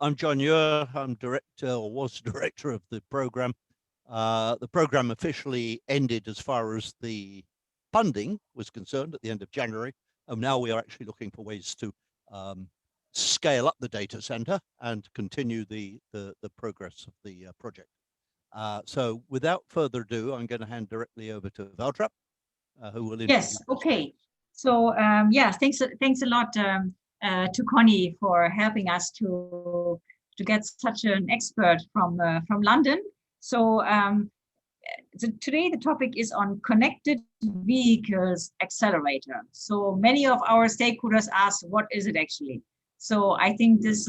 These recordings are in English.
I'm John Muir. I'm director, or was director of the program. The program officially ended as far as the funding was concerned at the end of January. And now we are actually looking for ways to scale up the data center and continue the progress of the project. So without further ado, I'm going to hand directly over to Valtrap, who will introduce. Yes, okay. So yeah, thanks a lot to Connie for helping us to get such an expert from London. So, today the topic is on connected vehicles accelerator. So many of our stakeholders ask, what is it actually? So I think this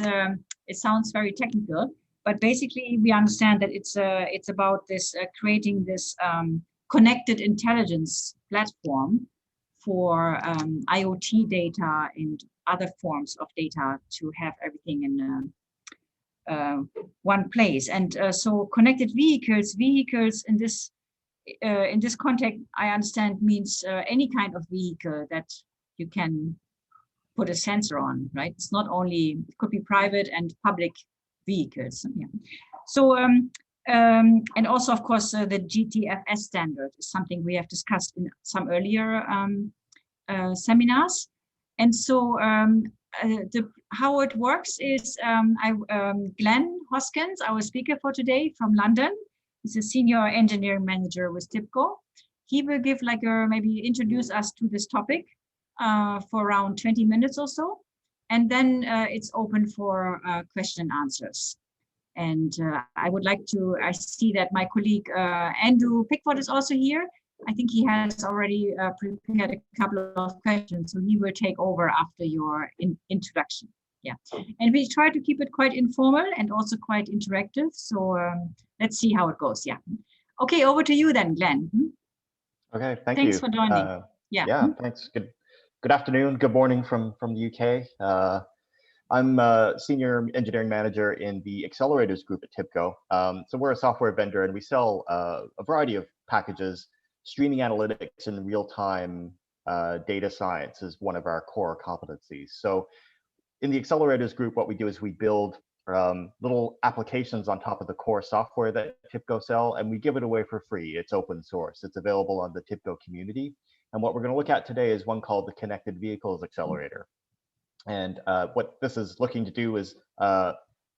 it sounds very technical, but basically we understand that it's about this creating this connected intelligence platform for IoT data and other forms of data to have everything in one place. And so connected vehicles in this context, I understand means any kind of vehicle that you can put a sensor on, right? It's not only, it could be private and public vehicles. Yeah. So, and also, of course, the GTFS standard is something we have discussed in some earlier seminars. And so how it works is Glenn Hoskins, our speaker for today from London. He's a senior engineering manager with TIBCO. He will give maybe introduce us to this topic for around 20 minutes or so. And then it's open for question and answers. And I see that my colleague Andrew Pickford is also here. I think he has already prepared a couple of questions, so he will take over after your introduction. Yeah, and we try to keep it quite informal and also quite interactive. So let's see how it goes. Yeah. Okay, over to you then, Glenn. Okay, thanks you. Thanks for joining. Yeah, thanks. Good afternoon, good morning from the UK. I'm a senior engineering manager in the Accelerators group at TIBCO. So we're a software vendor and we sell a variety of packages. Streaming analytics and real-time data science is one of our core competencies. So in the Accelerators group, what we do is we build little applications on top of the core software that TIBCO sell, and we give it away for free. It's open source. It's available on the TIBCO community. And what we're going to look at today is one called the Connected Vehicles Accelerator. And what this is looking to do is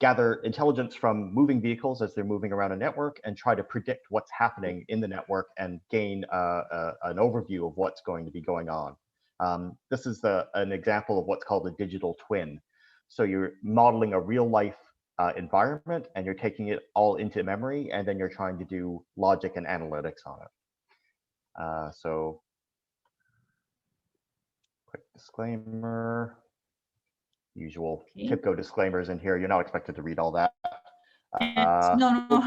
gather intelligence from moving vehicles as they're moving around a network and try to predict what's happening in the network and gain an overview of what's going to be going on. This is an example of what's called a digital twin. So you're modeling a real life environment and you're taking it all into memory, and then you're trying to do logic and analytics on it. So quick disclaimer. Usual TIBCO disclaimers in here. You're not expected to read all that. No.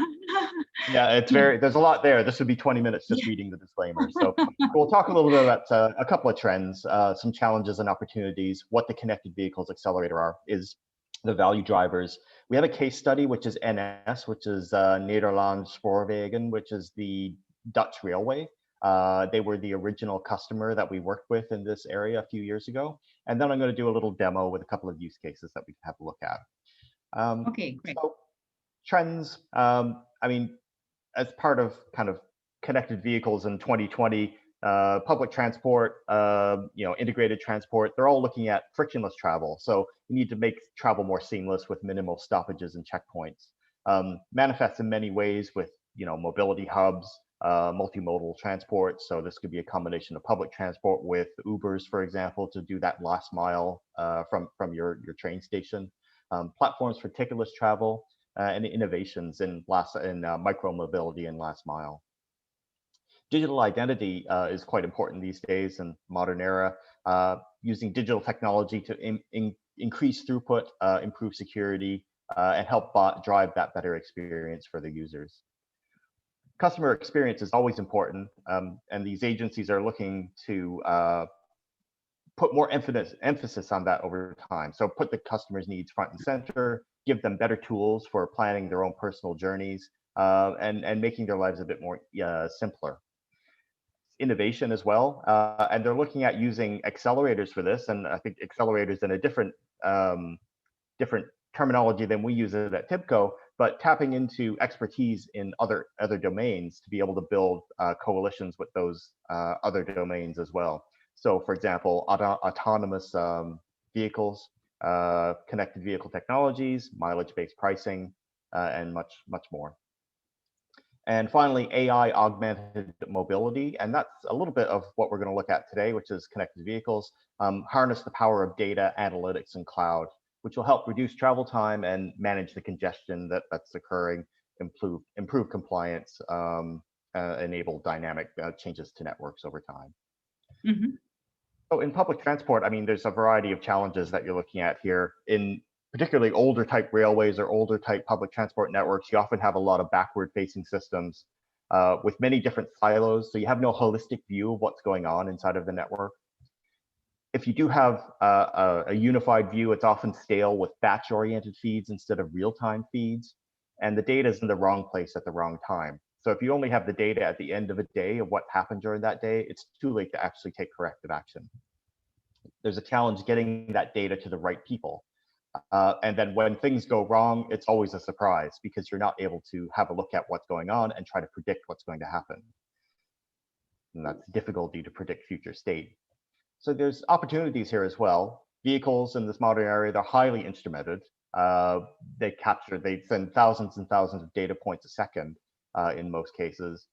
Yeah, there's a lot there. This would be 20 minutes just reading the disclaimers. So we'll talk a little bit about a couple of trends, some challenges and opportunities, what the Connected Vehicles Accelerator is, the value drivers. We have a case study, which is NS, which is Nederlands Spoorwegen, which is the Dutch railway. They were the original customer that we worked with in this area a few years ago. And then I'm going to do a little demo with a couple of use cases that we have a look at. Okay, great. So trends, I mean, as part of kind of connected vehicles in 2020, public transport, integrated transport, they're all looking at frictionless travel. So we need to make travel more seamless with minimal stoppages and checkpoints. Manifests in many ways with, mobility hubs, multimodal transport. So this could be a combination of public transport with Ubers, for example, to do that last mile from your train station. Platforms for ticketless travel and innovations in micro mobility and last mile. Digital identity is quite important these days in modern era, using digital technology to increase throughput, improve security, and help drive that better experience for the users. Customer experience is always important, and these agencies are looking to put more emphasis on that over time. So put the customer's needs front and center, give them better tools for planning their own personal journeys, and making their lives a bit more simpler. Innovation as well, and they're looking at using accelerators for this, and I think accelerators in a different terminology than we use it at TIBCO, but tapping into expertise in other domains to be able to build coalitions with those other domains as well. So, for example, autonomous vehicles, connected vehicle technologies, mileage-based pricing, and much more. And finally, AI augmented mobility, and that's a little bit of what we're going to look at today, which is connected vehicles. Harness the power of data, analytics, and cloud, which will help reduce travel time and manage the congestion that's occurring, improve compliance, enable dynamic changes to networks over time. Mm-hmm. So in public transport, I mean, there's a variety of challenges that you're looking at here. In particularly older type railways or older type public transport networks, you often have a lot of backward facing systems with many different silos. So you have no holistic view of what's going on inside of the network. If you do have a unified view, it's often stale with batch oriented feeds instead of real-time feeds. And the data is in the wrong place at the wrong time. So if you only have the data at the end of a day of what happened during that day, it's too late to actually take corrective action. There's a challenge getting that data to the right people. And then when things go wrong, it's always a surprise because you're not able to have a look at what's going on and try to predict what's going to happen. And that's difficulty to predict future state. So there's opportunities here as well. Vehicles in this modern area, they're highly instrumented. They send thousands and thousands of data points a second in most cases.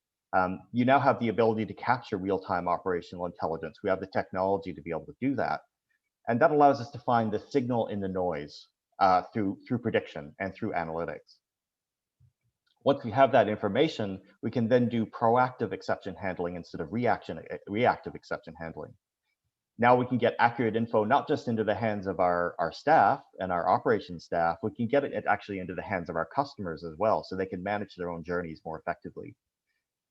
You now have the ability to capture real-time operational intelligence. We have the technology to be able to do that. And that allows us to find the signal in the noise through prediction and through analytics. Once we have that information, we can then do proactive exception handling instead of reactive exception handling. Now we can get accurate info, not just into the hands of our staff and our operations staff, we can get it actually into the hands of our customers as well, so they can manage their own journeys more effectively.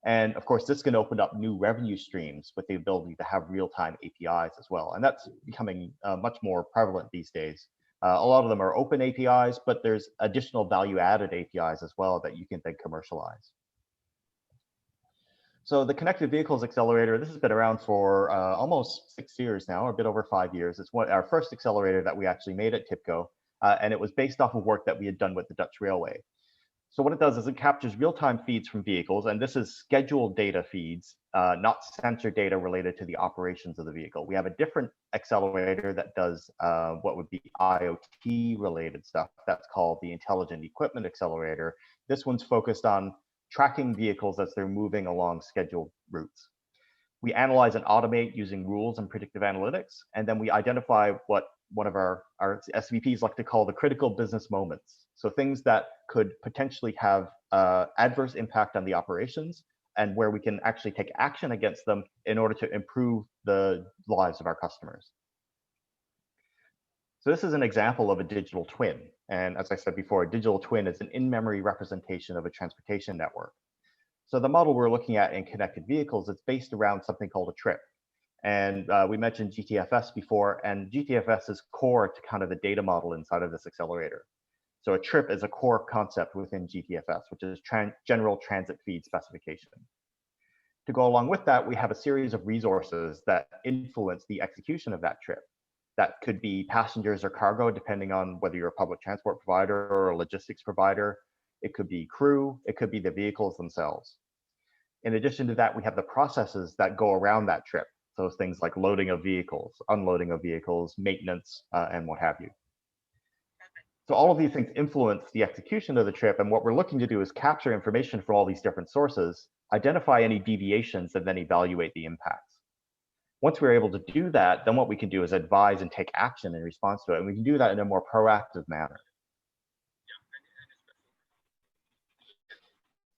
And of course, this can open up new revenue streams with the ability to have real-time APIs as well. And that's becoming much more prevalent these days. A lot of them are open APIs, but there's additional value-added APIs as well that you can then commercialize. So the Connected Vehicles Accelerator, this has been around for almost 6 years now, or a bit over 5 years. It's our first accelerator that we actually made at TIBCO, and it was based off of work that we had done with the Dutch Railway. So what it does is it captures real-time feeds from vehicles, and this is scheduled data feeds, not sensor data related to the operations of the vehicle. We have a different accelerator that does what would be IoT-related stuff. That's called the Intelligent Equipment Accelerator. This one's focused on tracking vehicles as they're moving along scheduled routes. We analyze and automate using rules and predictive analytics, and then we identify what one of our SVPs like to call the critical business moments. So things that could potentially have adverse impact on the operations and where we can actually take action against them in order to improve the lives of our customers. So this is an example of a digital twin. And as I said before, a digital twin is an in-memory representation of a transportation network. So the model we're looking at in connected vehicles, it's based around something called a trip. And we mentioned GTFS before, and GTFS is core to kind of the data model inside of this accelerator. So a trip is a core concept within GTFS, which is General Transit Feed Specification. To go along with that, we have a series of resources that influence the execution of that trip. That could be passengers or cargo, depending on whether you're a public transport provider or a logistics provider. It could be crew, it could be the vehicles themselves. In addition to that, we have the processes that go around that trip. So things like loading of vehicles, unloading of vehicles, maintenance, and what have you. So all of these things influence the execution of the trip, and what we're looking to do is capture information from all these different sources, identify any deviations, and then evaluate the impacts. Once we're able to do that, then what we can do is advise and take action in response to it, and we can do that in a more proactive manner.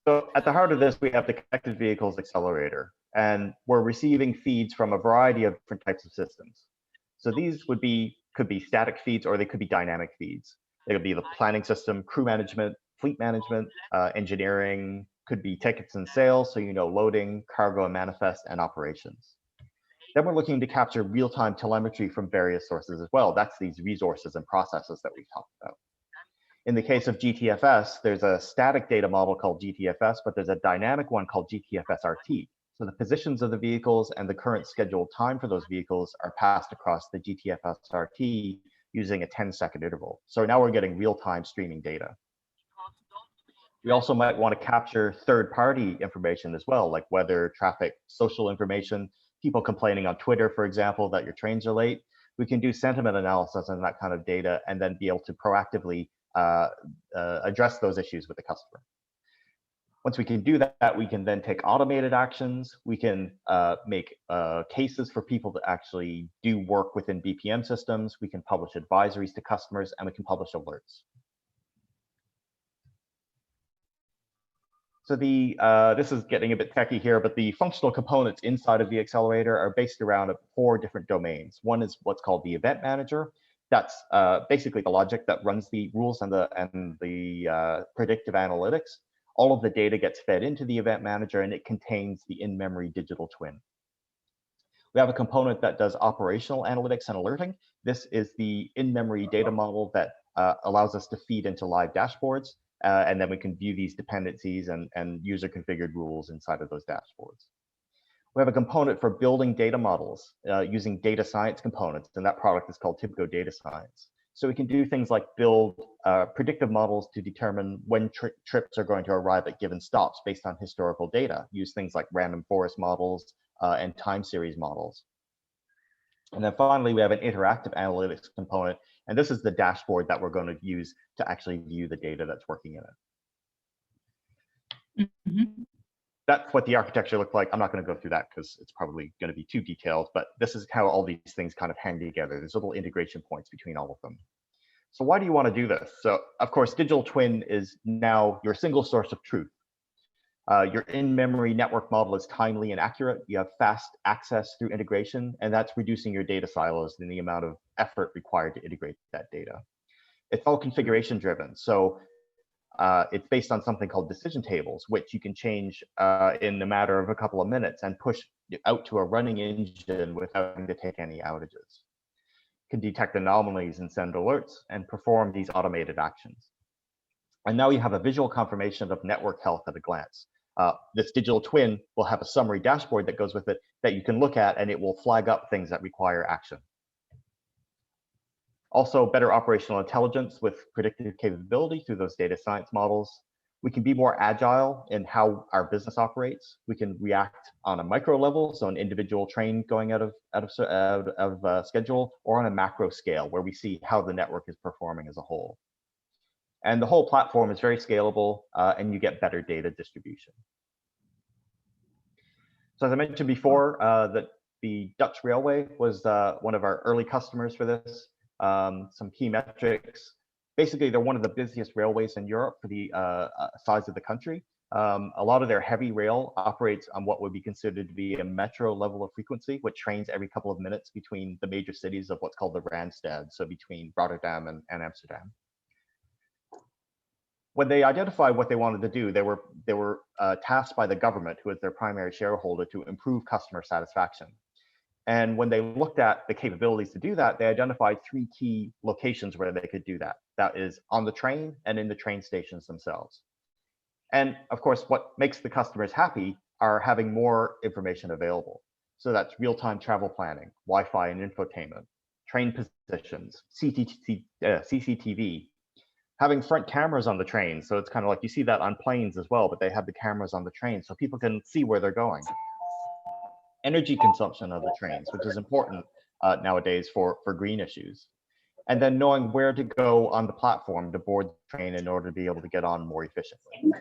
So at the heart of this, we have the Connected Vehicles Accelerator, and we're receiving feeds from a variety of different types of systems. So these could be static feeds, or they could be dynamic feeds. They could be the planning system, crew management, fleet management, engineering, could be tickets and sales, so you know loading, cargo and manifest, and operations. Then we're looking to capture real-time telemetry from various sources as well. That's these resources and processes that we've talked about. In the case of GTFS, there's a static data model called GTFS, but there's a dynamic one called GTFS-RT. So the positions of the vehicles and the current scheduled time for those vehicles are passed across the GTFS-RT using a 10-second interval. So now we're getting real-time streaming data. We also might want to capture third-party information as well, like weather, traffic, social information, people complaining on Twitter, for example, that your trains are late. We can do sentiment analysis on that kind of data and then be able to proactively address those issues with the customer. Once we can do that, we can then take automated actions. We can make cases for people to actually do work within BPM systems. We can publish advisories to customers, and we can publish alerts. So this is getting a bit techy here, but the functional components inside of the accelerator are based around 4 different domains. One is what's called the event manager. That's basically the logic that runs the rules and the predictive analytics. All of the data gets fed into the event manager, and it contains the in-memory digital twin. We have a component that does operational analytics and alerting. This is the in-memory data model that allows us to feed into live dashboards. And then we can view these dependencies and user configured rules inside of those dashboards. We have a component for building data models using data science components, and that product is called TIBCO Data Science. So we can do things like build predictive models to determine when trips are going to arrive at given stops based on historical data, use things like random forest models and time series models. And then finally, we have an interactive analytics component, and this is the dashboard that we're going to use to actually view the data that's working in it. Mm-hmm. That's what the architecture looked like. I'm not going to go through that because it's probably going to be too detailed, but this is how all these things kind of hang together. There's little integration points between all of them. So why do you want to do this? So of course, digital twin is now your single source of truth. Your in-memory network model is timely and accurate. You have fast access through integration, and that's reducing your data silos and the amount of effort required to integrate that data. It's all configuration driven. So it's based on something called decision tables, which you can change in a matter of a couple of minutes and push out to a running engine without having to take any outages. Can detect anomalies and send alerts and perform these automated actions. And now you have a visual confirmation of network health at a glance. This digital twin will have a summary dashboard that goes with it that you can look at, and it will flag up things that require action. Also, better operational intelligence with predictive capability through those data science models. We can be more agile in how our business operates. We can react on a micro level, so an individual train going out of schedule, or on a macro scale where we see how the network is performing as a whole. And the whole platform is very scalable, and you get better data distribution. So as I mentioned before, the Dutch Railway was one of our early customers for this. Some key metrics. Basically, they're one of the busiest railways in Europe for the size of the country. A lot of their heavy rail operates on what would be considered to be a metro level of frequency, which trains every couple of minutes between the major cities of what's called the Randstad, so between Rotterdam and Amsterdam. When they identified what they wanted to do, they were tasked by the government, who is their primary shareholder, to improve customer satisfaction. And when they looked at the capabilities to do that, they identified 3 key locations where they could do that. That is on the train and in the train stations themselves. And of course, what makes the customers happy are having more information available. So that's real-time travel planning, Wi-Fi and infotainment, train positions, CCTV, having front cameras on the train. So it's kind of like you see that on planes as well, but they have the cameras on the train so people can see where they're going. Energy consumption of the trains, which is important nowadays for green issues. And then knowing where to go on the platform to board the train in order to be able to get on more efficiently.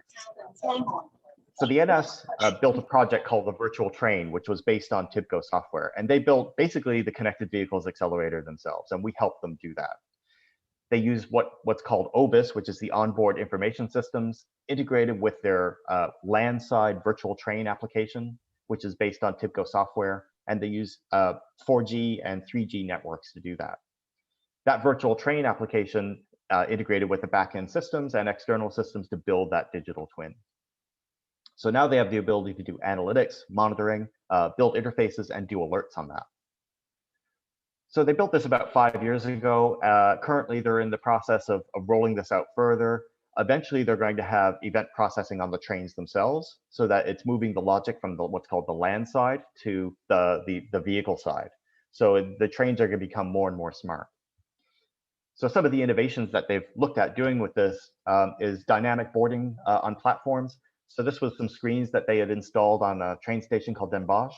So the NS built a project called the Virtual Train, which was based on TIBCO software. And they built basically the connected vehicles accelerator themselves, and we helped them do that. They use what's called OBIS, which is the onboard information systems, integrated with their landside virtual train application, which is based on TIBCO software, and they use 4G and 3G networks to do that. That virtual train application integrated with the backend systems and external systems to build that digital twin. So now they have the ability to do analytics, monitoring, build interfaces, and do alerts on that. So they built this about 5 years ago. Currently, they're in the process of rolling this out further. Eventually, they're going to have event processing on the trains themselves, so that it's moving the logic from what's called the land side to the vehicle side. So the trains are going to become more and more smart. So some of the innovations that they've looked at doing with this is dynamic boarding on platforms. So this was some screens that they had installed on a train station called Den Bosch.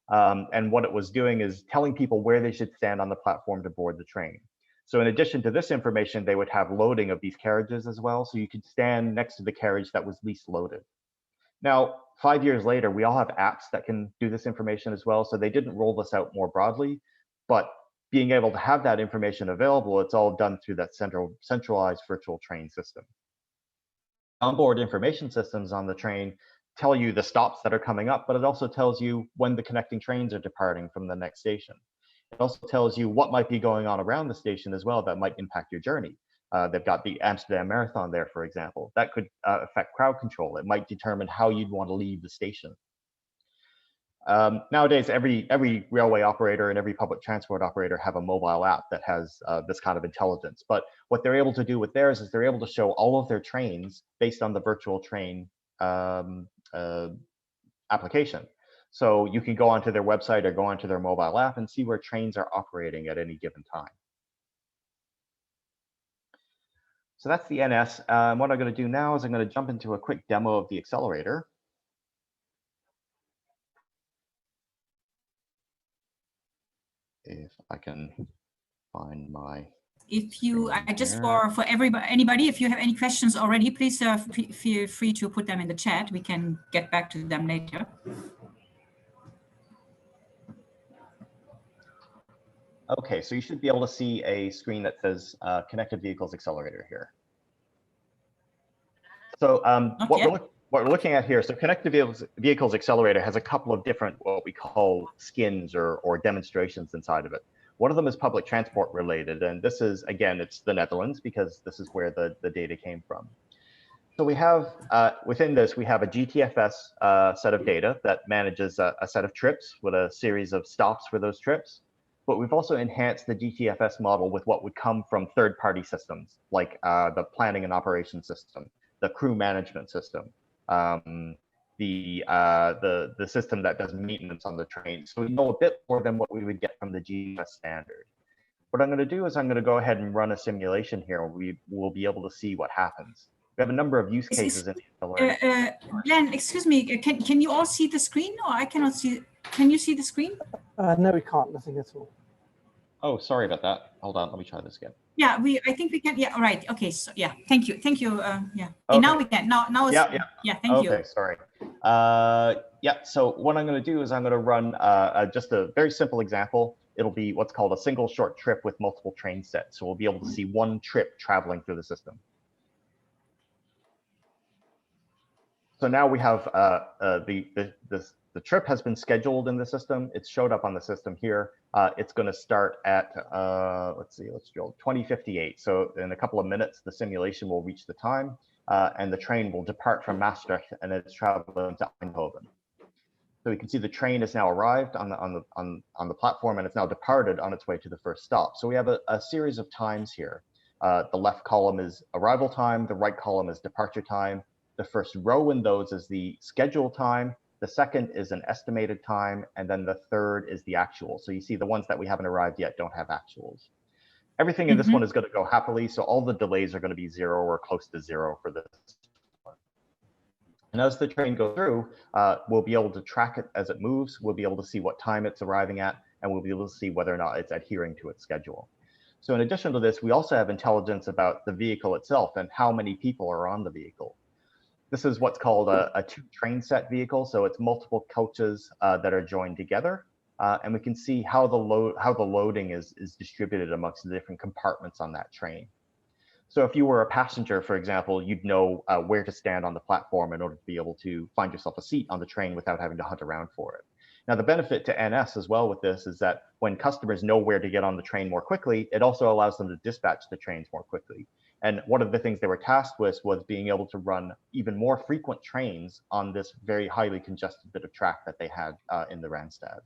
And what it was doing is telling people where they should stand on the platform to board the train. So in addition to this information, they would have loading of these carriages as well. So you could stand next to the carriage that was least loaded. Now, 5 years later, we all have apps that can do this information as well. So they didn't roll this out more broadly, but being able to have that information available, it's all done through that centralized virtual train system. Onboard information systems on the train tell you the stops that are coming up, but it also tells you when the connecting trains are departing from the next station. It also tells you what might be going on around the station as well that might impact your journey. They've got the Amsterdam Marathon there, for example. That could affect crowd control. It might determine how you'd want to leave the station. Nowadays, every railway operator and every public transport operator have a mobile app that has this kind of intelligence. But what they're able to do with theirs is they're able to show all of their trains based on the virtual train application. So you can go onto their website or go onto their mobile app and see where trains are operating at any given time. So that's the NS. What I'm going to do now is I'm going to jump into a quick demo of the Accelerator. If I can find my. If you, just for everybody, anybody, if you have any questions already, please feel free to put them in the chat. We can get back to them later. Okay, so you should be able to see a screen that says Connected Vehicles Accelerator here. So what we're looking at here, so Connected Vehicles Accelerator has a couple of different what we call skins or demonstrations inside of it. One of them is public transport related, and this is, again, it's the Netherlands because this is where the data came from. So we have, within this, we have a GTFS set of data that manages a set of trips with a series of stops for those trips. But we've also enhanced the GTFS model with what would come from third-party systems, like the planning and operations system, the crew management system, the system that does maintenance on the train. So we know a bit more than what we would get from the GTFS standard. What I'm going to do is I'm going to go ahead and run a simulation here. We will be able to see what happens. We have a number of use cases in the Accelerator. Glenn, excuse me, can you all see the screen? No, I cannot see. Can you see the screen? No, we can't. Nothing at all. Oh, sorry about that. Hold on, let me try this again. Yeah, I think we can. Yeah, all right. Okay, so yeah, thank you. Yeah. Okay. Now we can. Now it's, yeah. Thank you. Okay, sorry. Yeah. So what I'm going to do is I'm going to run just a very simple example. It'll be what's called a single short trip with multiple train sets. So we'll be able to see one trip traveling through the system. So now we have the trip has been scheduled in the system. It's showed up on the system here. It's going to start at, let's drill 2058. So in a couple of minutes, the simulation will reach the time and the train will depart from Maastricht and it's traveling to Eindhoven. So we can see the train has now arrived on the platform and it's now departed on its way to the first stop. So we have a series of times here. The left column is arrival time. The right column is departure time. The first row in those is the schedule time. The second is an estimated time, and then the third is the actual. So you see the ones that we haven't arrived yet don't have actuals. Everything in this one is going to go happily, so all the delays are going to be 0 or close to 0 for this one. And as the train goes through, we'll be able to track it as it moves. We'll be able to see what time it's arriving at, and we'll be able to see whether or not it's adhering to its schedule. So in addition to this, we also have intelligence about the vehicle itself and how many people are on the vehicle. This is what's called a two train set vehicle. So it's multiple coaches that are joined together. And we can see how the loading is distributed amongst the different compartments on that train. So if you were a passenger, for example, you'd know where to stand on the platform in order to be able to find yourself a seat on the train without having to hunt around for it. Now, the benefit to NS as well with this is that when customers know where to get on the train more quickly, it also allows them to dispatch the trains more quickly. And one of the things they were tasked with was being able to run even more frequent trains on this very highly congested bit of track that they had in the Randstad.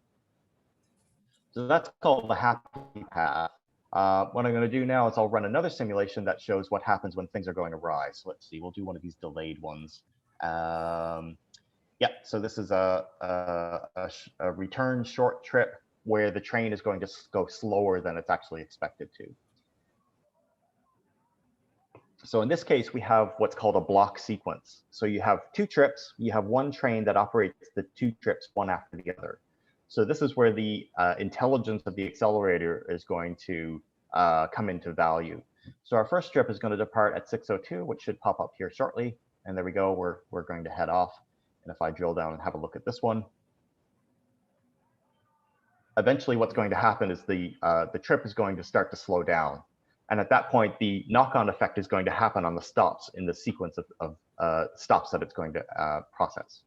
So that's called the happy path. What I'm going to do now is I'll run another simulation that shows what happens when things are going awry. So let's see, we'll do one of these delayed ones. Yeah, so this is a return short trip where the train is going to go slower than it's actually expected to. So in this case, we have what's called a block sequence. So you have two trips, you have one train that operates the two trips one after the other. So this is where the intelligence of the accelerator is going to come into value. So our first trip is going to depart at 6:02, which should pop up here shortly. And there we go, we're going to head off. And if I drill down and have a look at this one, eventually what's going to happen is the trip is going to start to slow down. And at that point, the knock-on effect is going to happen on the stops in the sequence of stops that it's going to process.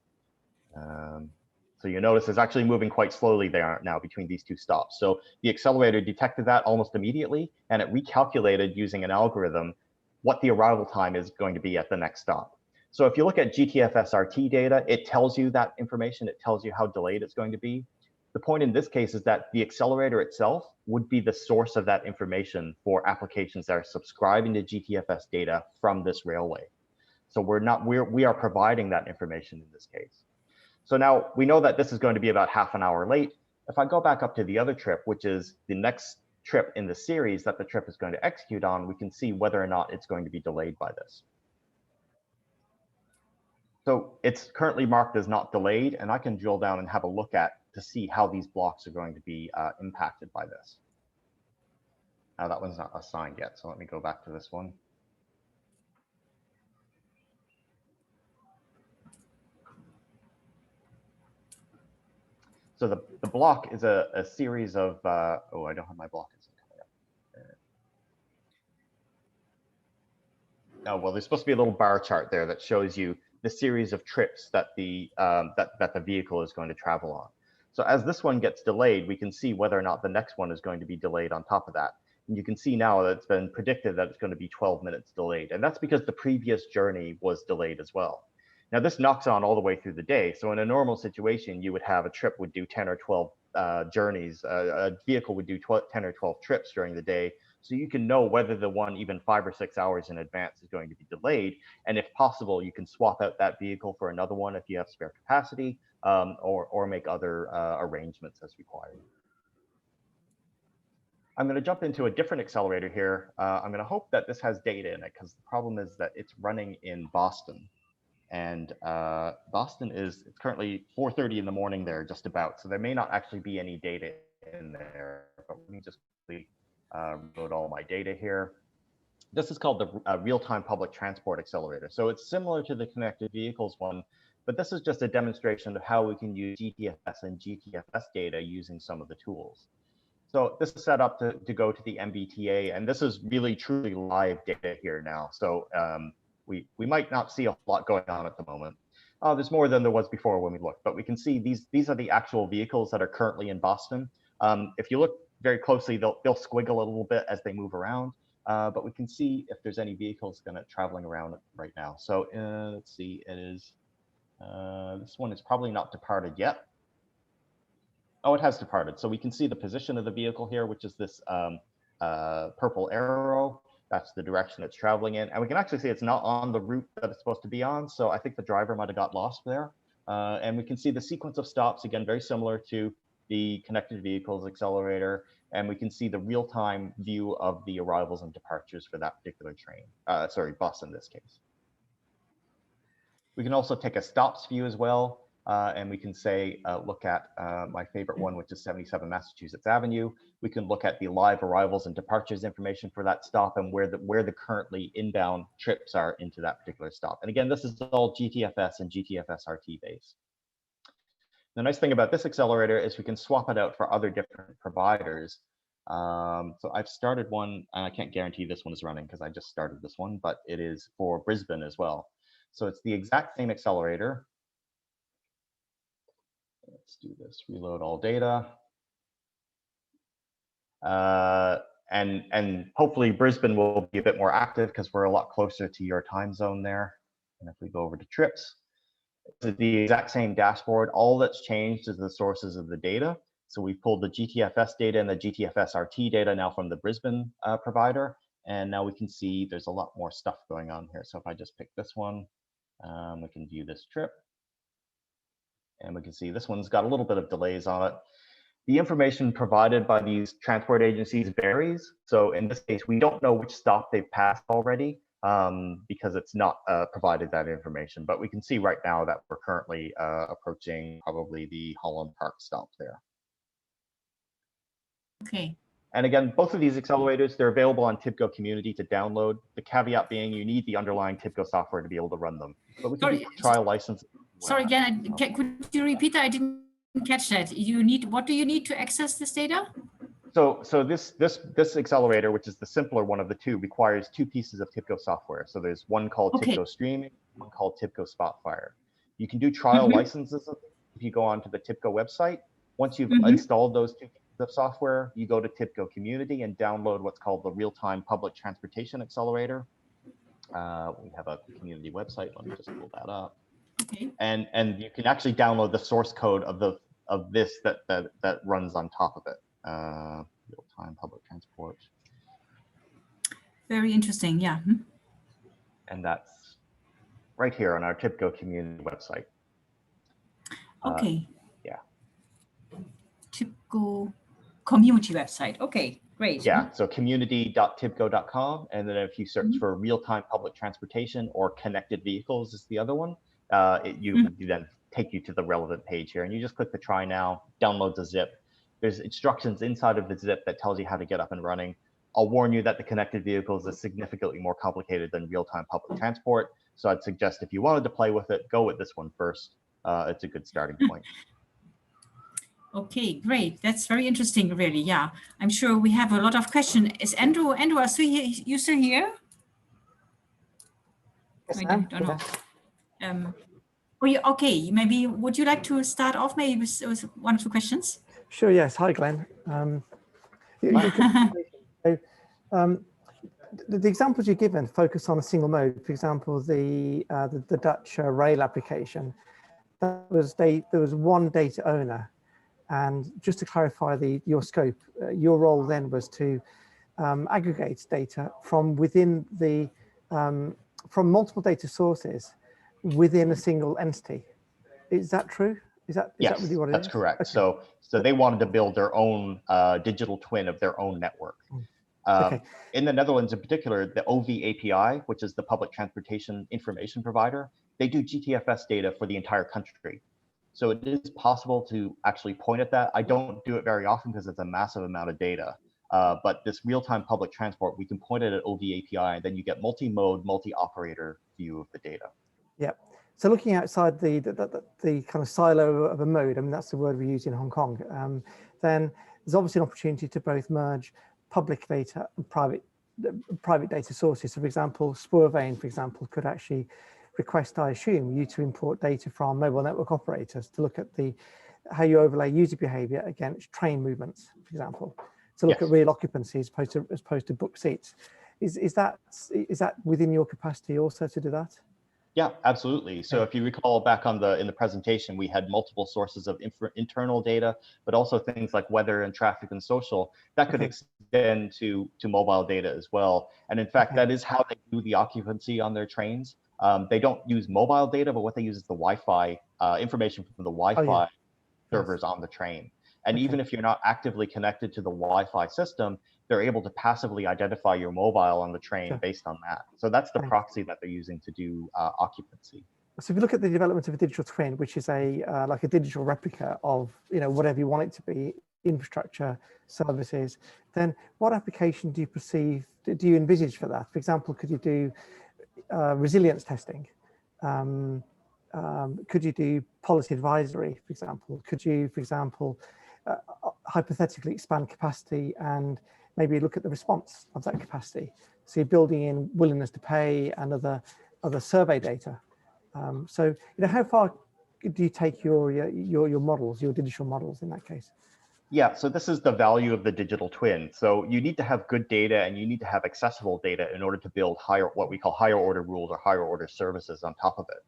So you notice it's actually moving quite slowly there now between these two stops. So the accelerator detected that almost immediately, and it recalculated using an algorithm what the arrival time is going to be at the next stop. So if you look at GTFS RT data, it tells you that information. It tells you how delayed it's going to be. The point in this case is that the accelerator itself would be the source of that information for applications that are subscribing to GTFS data from this railway. So we are providing that information in this case. So now we know that this is going to be about half an hour late. If I go back up to the other trip, which is the next trip in the series that the trip is going to execute on, we can see whether or not it's going to be delayed by this. So it's currently marked as not delayed, and I can drill down and have a look at to see how these blocks are going to be impacted by this. Now that one's not assigned yet, so let me go back to this one. So the block is a series of, oh, I don't have my block. Oh, well, there's supposed to be a little bar chart there that shows you the series of trips that the vehicle is going to travel on. So as this one gets delayed, we can see whether or not the next one is going to be delayed on top of that. And you can see now that it's been predicted that it's going to be 12 minutes delayed. And that's because the previous journey was delayed as well. Now this knocks on all the way through the day. So in a normal situation, you would have a trip would do 10 or 12 journeys. A vehicle would do 10 or 12 trips during the day. So you can know whether the one even 5 or 6 hours in advance is going to be delayed. And if possible, you can swap out that vehicle for another one if you have spare capacity, or make other arrangements as required. I'm going to jump into a different accelerator here. I'm going to hope that this has data in it, because the problem is that it's running in Boston. And Boston it's currently 4:30 in the morning there, just about. So there may not actually be any data in there. But let me just quickly load all my data here. This is called the real-time public transport accelerator. So it's similar to the connected vehicles one, but this is just a demonstration of how we can use GTFS and GTFS data using some of the tools. So this is set up to go to the MBTA, and this is really truly live data here now. So we might not see a lot going on at the moment. There's more than there was before when we looked, but we can see these are the actual vehicles that are currently in Boston. If you look very closely, they'll squiggle a little bit as they move around, but we can see if there's any vehicles traveling around right now. So let's see, it is, this one is probably not departed yet. Oh, it has departed. So we can see the position of the vehicle here, which is this purple arrow. That's the direction it's traveling in. And we can actually see it's not on the route that it's supposed to be on. So I think the driver might have got lost there. And we can see the sequence of stops, again, very similar to the connected vehicles accelerator. And we can see the real-time view of the arrivals and departures for that particular train, bus in this case. We can also take a stops view as well. And we can say, look at my favorite one, which is 77 Massachusetts Avenue. We can look at the live arrivals and departures information for that stop and where the currently inbound trips are into that particular stop. And again, this is all GTFS and GTFS RT based. The nice thing about this accelerator is we can swap it out for other different providers. So I've started one, and I can't guarantee this one is running because I just started this one, but it is for Brisbane as well. So it's the exact same accelerator. Let's do this, reload all data. And hopefully Brisbane will be a bit more active because we're a lot closer to your time zone there. And if we go over to trips, it's the exact same dashboard. All that's changed is the sources of the data. So we pulled the GTFS data and the GTFS RT data now from the Brisbane provider. And now we can see there's a lot more stuff going on here. So if I just pick this one, we can view this trip. And we can see this one's got a little bit of delays on it. The information provided by these transport agencies varies. So in this case, we don't know which stop they've passed already. because it's not provided that information. But we can see right now that we're currently approaching probably the Holland Park stop there. Okay. And again, both of these accelerators, they're available on TIBCO community to download. The caveat being you need the underlying TIBCO software to be able to run them. But we can do trial license. Sorry, again, could you repeat that? I didn't catch that. What do you need to access this data? So this accelerator, which is the simpler one of the two, requires two pieces of TIBCO software. So there's one called TIBCO Streaming, one called TIBCO Spotfire. You can do trial licenses if you go onto the TIBCO website. Once you've installed those two pieces of software, you go to TIBCO community and download what's called the Real-Time Public Transportation Accelerator. We have a community website. Let me just pull that up. Okay. And you can actually download the source code of this that runs on top of it. Real-time public transport. Very interesting, yeah. And that's right here on our TIBCO community website. Okay. Yeah. TIBCO community website. Okay, great. Yeah, so community.tibco.com. And then if you search for real-time public transportation or connected vehicles is the other one, you then take you to the relevant page here. And you just click the try now, downloads a zip. There's instructions inside of the zip that tells you how to get up and running. I'll warn you that the connected vehicles is significantly more complicated than real-time public transport. So I'd suggest if you wanted to play with it, go with this one first. It's a good starting point. Okay, great. That's very interesting, really. Yeah, I'm sure we have a lot of questions. Is Andrew, are you still here? Yes, I don't know. Okay, maybe would you like to start off maybe with one or two questions? Sure, yes. Hi, Glenn. The examples you've given focus on a single mode. For example, the Dutch rail application, there was one data owner. And just to clarify your scope, your role then was to aggregate data from within from multiple data sources within a single entity. Is that true? Is that really what it is? That's correct. Okay. So they wanted to build their own digital twin of their own network. In the Netherlands in particular, the OV API, which is the public transportation information provider, they do GTFS data for the entire country. So it is possible to actually point at that. I don't do it very often because it's a massive amount of data. But this real-time public transport, we can point it at OV API, and then you get multi-mode, multi-operator view of the data. Yeah. So looking outside the kind of silo of a mode, I mean, that's the word we use in Hong Kong, then there's obviously an opportunity to both merge public data and private data sources. So for example, Spoorveen, for example, could actually request, I assume, you to import data from mobile network operators to look at how you overlay user behavior against train movements, for example, to look at real occupancy as opposed to booked seats. Is that within your capacity also to do that? Yeah, absolutely. So if you recall back in the presentation, we had multiple sources of internal data, but also things like weather and traffic and social that could extend to mobile data as well. And in fact, that is how they do the occupancy on their trains. They don't use mobile data, but what they use is the Wi-Fi information from the Wi-Fi servers on the train. And even if you're not actively connected to the Wi-Fi system, they're able to passively identify your mobile on the train based on that. So that's the proxy that they're using to do occupancy. So if you look at the development of a digital twin, which is like a digital replica of whatever you want it to be, infrastructure, services, then what application do you envisage for that? For example, could you do resilience testing? Could you do policy advisory, for example? Could you, for example, hypothetically expand capacity and maybe look at the response of that capacity? So you're building in willingness to pay and other survey data. So how far do you take your models, your digital models in that case? Yeah, so this is the value of the digital twin. So you need to have good data and you need to have accessible data in order to build what we call higher order rules or higher order services on top of it.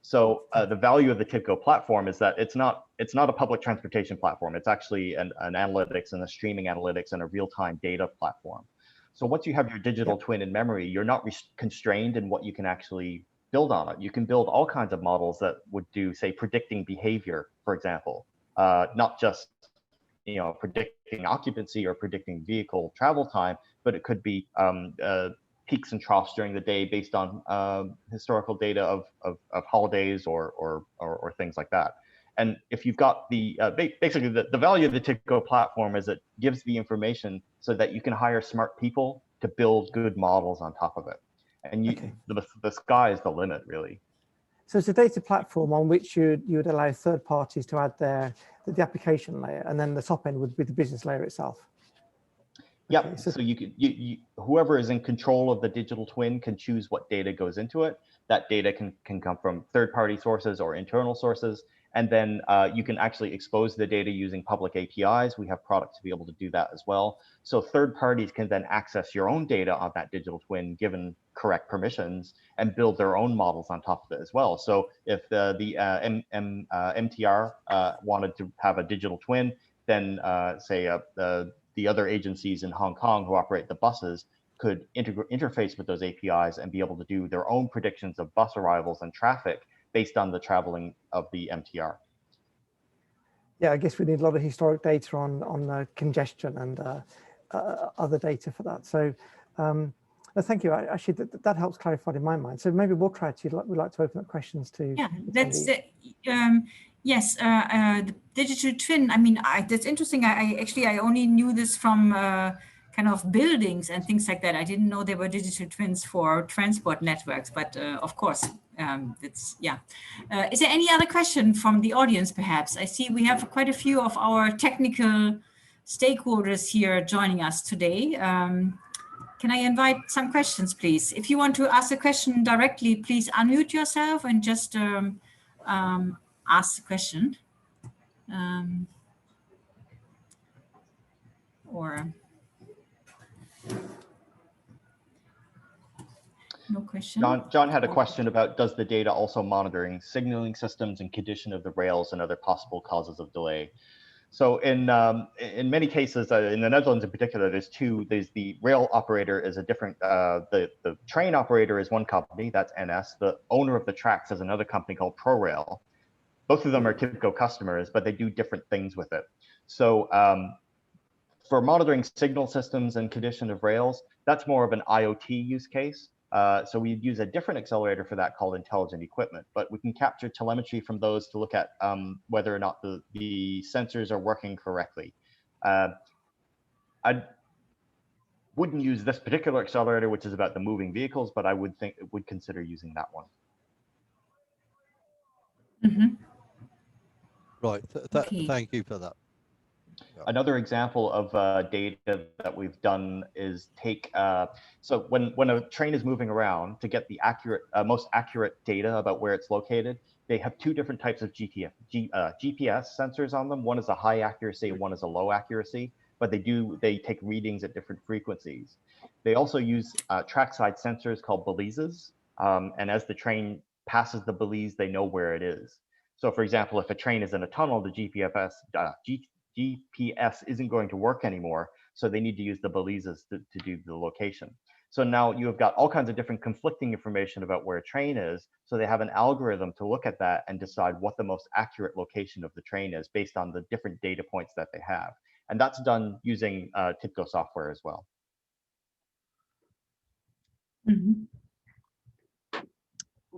So the value of the TIBCO platform is that it's not a public transportation platform. It's actually an analytics and a streaming analytics and a real-time data platform. So once you have your digital twin in memory, you're not constrained in what you can actually build on it. You can build all kinds of models that would do, say, predicting behavior, for example, not just predicting occupancy or predicting vehicle travel time, but it could be peaks and troughs during the day based on historical data of holidays or things like that. And if you've got the basically the value of the TIBCO platform is it gives the information so that you can hire smart people to build good models on top of it. And the sky is the limit, really. So it's a data platform on which you would allow third parties to add the application layer, and then the top end would be the business layer itself. Yep. Okay, so whoever is in control of the digital twin can choose what data goes into it. That data can come from third-party sources or internal sources. And then you can actually expose the data using public APIs. We have products to be able to do that as well. So third parties can then access your own data on that digital twin, given correct permissions, and build their own models on top of it as well. So if the MTR wanted to have a digital twin, then say the other agencies in Hong Kong who operate the buses could interface with those APIs and be able to do their own predictions of bus arrivals and traffic based on the traveling of the MTR. Yeah, I guess we need a lot of historic data on congestion and other data for that. So thank you. Actually, that helps clarify in my mind. So maybe we'll try to, we'd like to open up questions to. Yeah, that's yes, the digital twin. I mean, that's interesting. I only knew this from kind of buildings and things like that. I didn't know there were digital twins for transport networks, but of course, it's, yeah. Is there any other question from the audience, perhaps? I see we have quite a few of our technical stakeholders here joining us today. Can I invite some questions, please? If you want to ask a question directly, please unmute yourself and just ask the question. Or no question. John had a question about, does the data also monitoring signaling systems and condition of the rails and other possible causes of delay? So in many cases, in the Netherlands in particular, there's the rail operator is a different, the train operator is one company, that's NS. The owner of the tracks is another company called ProRail. Both of them are TIBCO customers, but they do different things with it. So for monitoring signal systems and condition of rails, that's more of an IoT use case. So we'd use a different accelerator for that called intelligent equipment, but we can capture telemetry from those to look at whether or not the sensors are working correctly. I wouldn't use this particular accelerator, which is about the moving vehicles, but I would consider using that one. Mm-hmm. Right. Okay. Thank you for that. Another example of data that we've done is take, so when a train is moving around, to get the most accurate data about where it's located, they have two different types of GPS sensors on them. One is a high accuracy, one is a low accuracy, but they take readings at different frequencies. They also use trackside sensors called balises, and as the train passes the balise, they know where it is. So for example, if a train is in a tunnel, the GPS isn't going to work anymore, so they need to use the balises to do the location. So now you have got all kinds of different conflicting information about where a train is, so they have an algorithm to look at that and decide what the most accurate location of the train is based on the different data points that they have. And that's done using TIBCO software as well. Mm-hmm.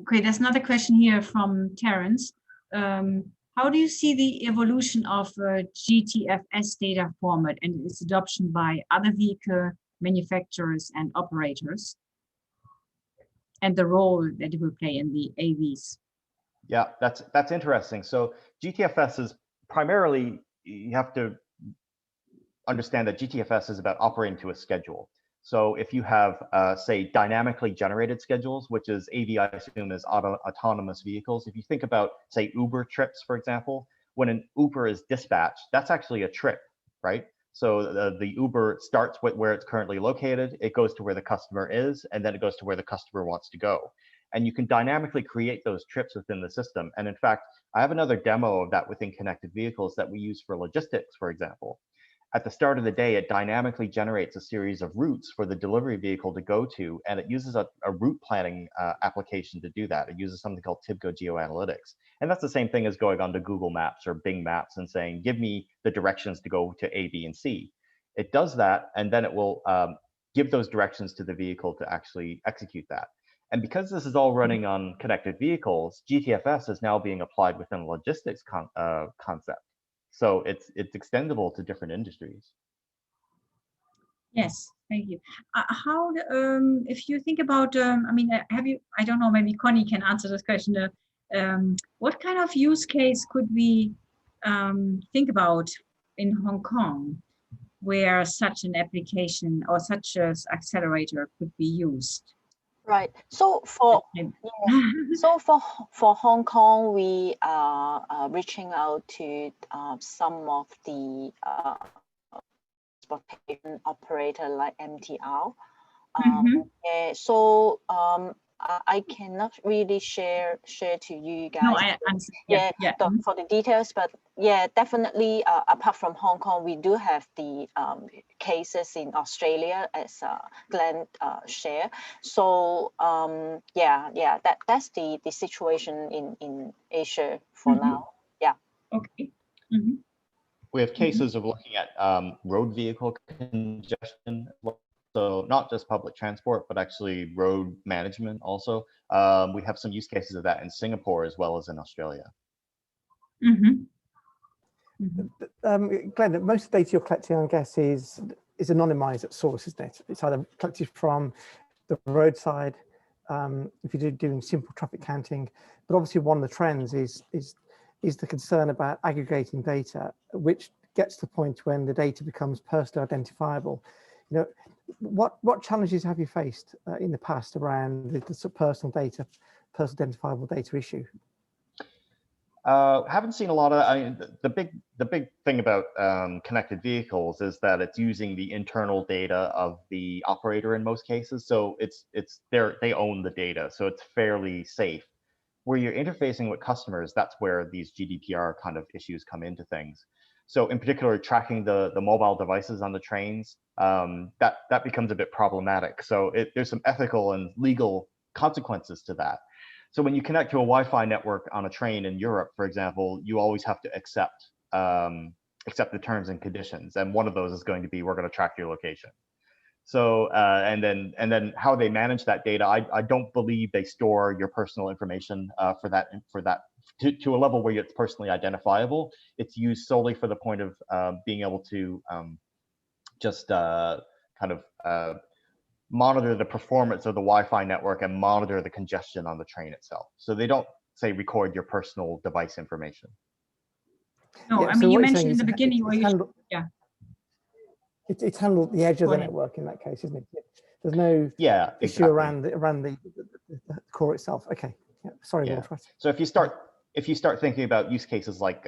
Okay, there's another question here from Terence. How do you see the evolution of GTFS data format and its adoption by other vehicle manufacturers and operators, and the role that it will play in the AVs? Yeah, that's interesting. So GTFS is primarily, you have to understand that GTFS is about operating to a schedule. So if you have, say, dynamically generated schedules, which is AV, I assume, is autonomous vehicles. If you think about, say, Uber trips, for example, when an Uber is dispatched, that's actually a trip, right? So the Uber starts with where it's currently located, it goes to where the customer is, and then it goes to where the customer wants to go. And you can dynamically create those trips within the system. And in fact, I have another demo of that within connected vehicles that we use for logistics, for example. At the start of the day, it dynamically generates a series of routes for the delivery vehicle to go to, and it uses a route planning application to do that. It uses something called TIBCO Geoanalytics. And that's the same thing as going onto Google Maps or Bing Maps and saying, give me the directions to go to A, B, and C. It does that, and then it will give those directions to the vehicle to actually execute that. And because this is all running on connected vehicles, GTFS is now being applied within a logistics concept. So it's extendable to different industries. Yes, thank you. How, if you think about, I mean, have you, I don't know, maybe Connie can answer this question. What kind of use case could we think about in Hong Kong where such an application or such an accelerator could be used? Right. So for for Hong Kong, we are reaching out to some of the transportation operator like MTR. So I cannot really share to you guys. No, I understand. For the details, but yeah, definitely. Apart from Hong Kong, we do have the cases in Australia, as Glenn shared. So that's the situation in Asia for now. Yeah. Okay. We have cases of looking at road vehicle congestion. So not just public transport, but actually road management also. We have some use cases of that in Singapore as well as in Australia. Glenn, most of the data you're collecting, I guess, is anonymized at source, isn't it? It's either collected from the roadside, if you're doing simple traffic counting. But obviously one of the trends is the concern about aggregating data, which gets to the point when the data becomes personally identifiable. You know, what challenges have you faced in the past around the personal identifiable data issue? Haven't seen a lot of. I mean, the big thing about connected vehicles is that it's using the internal data of the operator in most cases. So they own the data, so it's fairly safe. Where you're interfacing with customers, that's where these GDPR kind of issues come into things. So in particular, tracking the mobile devices on the trains, that becomes a bit problematic. So there's some ethical and legal consequences to that. So when you connect to a Wi-Fi network on a train in Europe, for example, you always have to accept the terms and conditions. And one of those is going to be, we're going to track your location. So and then how they manage that data, I don't believe they store your personal information for that to a level where it's personally identifiable. It's used solely for the point of being able to just kind of monitor the performance of the Wi-Fi network and monitor the congestion on the train itself. So they don't, say, record your personal device information. No, yeah, I mean, so you mentioned in the beginning where it's handled the edge of the network in that case, isn't it? There's no issue around the core itself. Okay, sorry, Walter. So if you start thinking about use cases like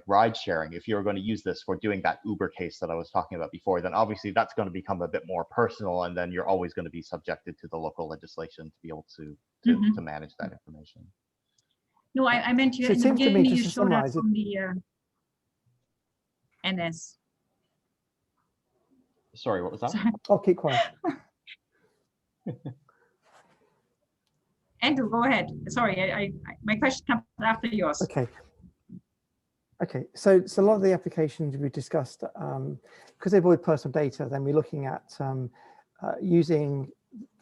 ride sharing, if you're going to use this for doing that Uber case that I was talking about before, then obviously that's going to become a bit more personal, and then you're always going to be subjected to the local legislation to be able to manage that information. No, I meant you in the beginning. You showed us from the NS. Sorry, what was that? I'll keep quiet. Andrew, go ahead. Sorry, my question comes after yours. Okay. So a lot of the applications we discussed, because they avoid personal data, then we're looking at using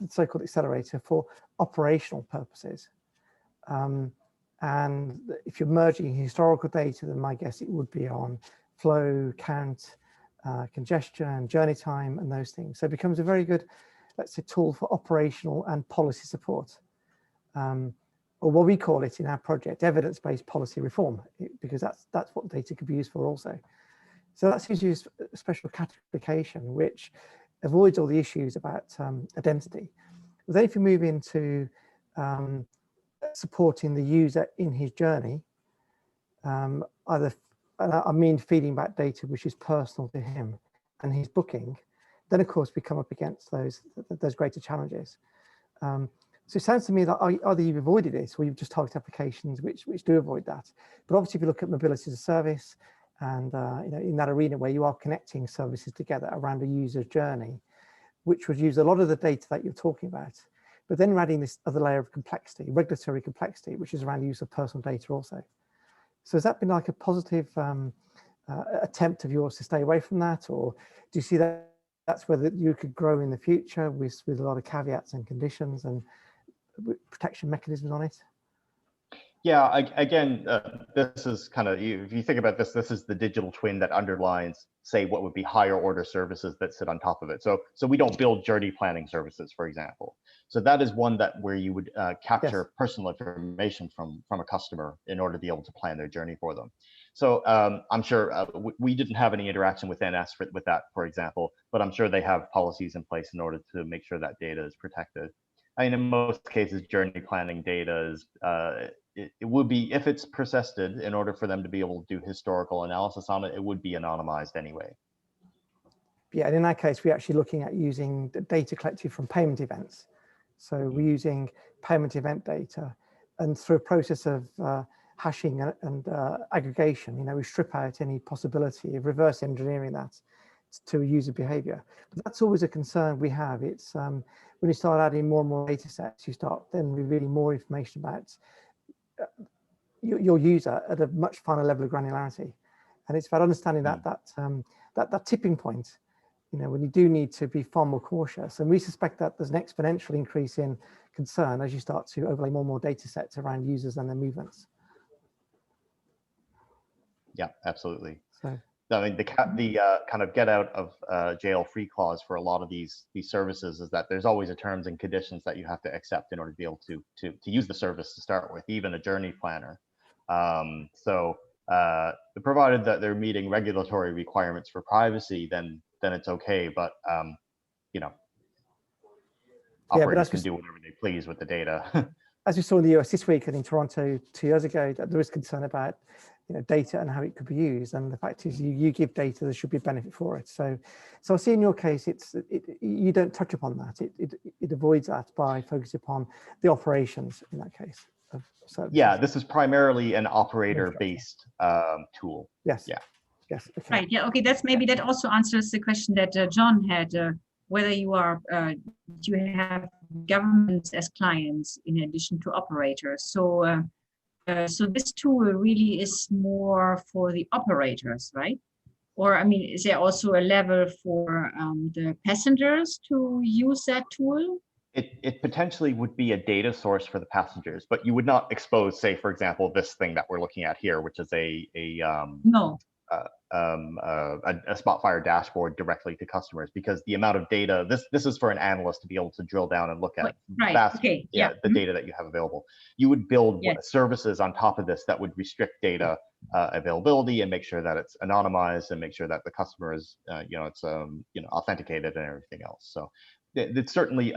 the so-called accelerator for operational purposes. And if you're merging historical data, then my guess it would be on flow, count, congestion, journey time, and those things. So it becomes a very good, let's say, tool for operational and policy support. Or what we call it in our project, evidence-based policy reform, because that's what data could be used for also. So that's usually a special application which avoids all the issues about identity. But then if you move into supporting the user in his journey, I mean feeding back data which is personal to him and his booking, then of course we come up against those greater challenges. So it sounds to me that either you've avoided it or you've just targeted applications which do avoid that. But obviously if you look at mobility as a service and in that arena where you are connecting services together around a user's journey, which would use a lot of the data that you're talking about, but then you're adding this other layer of complexity, regulatory complexity, which is around the use of personal data also. So has that been like a positive attempt of yours to stay away from that, or do you see that that's whether you could grow in the future with a lot of caveats and conditions and protection mechanisms on it. Yeah, again, this is kind of, if you think about this, this is the digital twin that underlines, say, what would be higher order services that sit on top of it. So we don't build journey planning services, for example. So that is one that where you would capture personal information from a customer in order to be able to plan their journey for them. So I'm sure we didn't have any interaction with NS with that, for example, but I'm sure they have policies in place in order to make sure that data is protected. I mean, in most cases, journey planning data is, it would be, if it's persisted, in order for them to be able to do historical analysis on it, it would be anonymized anyway. Yeah, and in that case, we're actually looking at using the data collected from payment events. So we're using payment event data, and through a process of hashing and aggregation, you know, we strip out any possibility of reverse engineering that to user behavior. But that's always a concern we have. It's when you start adding more and more data sets, you start then revealing more information about your user at a much finer level of granularity. And it's about understanding that tipping point, you know, when you do need to be far more cautious. And we suspect that there's an exponential increase in concern as you start to overlay more and more data sets around users and their movements. Yeah, absolutely. So, I mean, the kind of get out of jail free clause for a lot of these services is that there's always a terms and conditions that you have to accept in order to be able to use the service to start with, even a journey planner. Provided that they're meeting regulatory requirements for privacy, then it's okay. But you know, operators can do whatever they please with the data. As we saw in the US this week and in Toronto 2 years ago, that there is concern about, you know, data and how it could be used. And the fact is, you give data, there should be a benefit for it. So I see in your case, you don't touch upon that. It avoids that by focusing upon the operations in that case of services. Yeah, this is primarily an operator-based tool. Yes. Yeah. Yes. Okay. Right. Yeah. Okay. That's maybe that also answers the question that John had. Whether you are, do you have governments as clients in addition to operators? So, so this tool really is more for the operators, right? Or, I mean, is there also a level for the passengers to use that tool? It potentially would be a data source for the passengers, but you would not expose, say, for example, this thing that we're looking at here, which is a Spotfire dashboard directly to customers, because the amount of data, this is for an analyst to be able to drill down and look at the data that you have available. You would build services on top of this that would restrict data availability and make sure that it's anonymized and make sure that the customer is, it's authenticated and everything else. So it's certainly,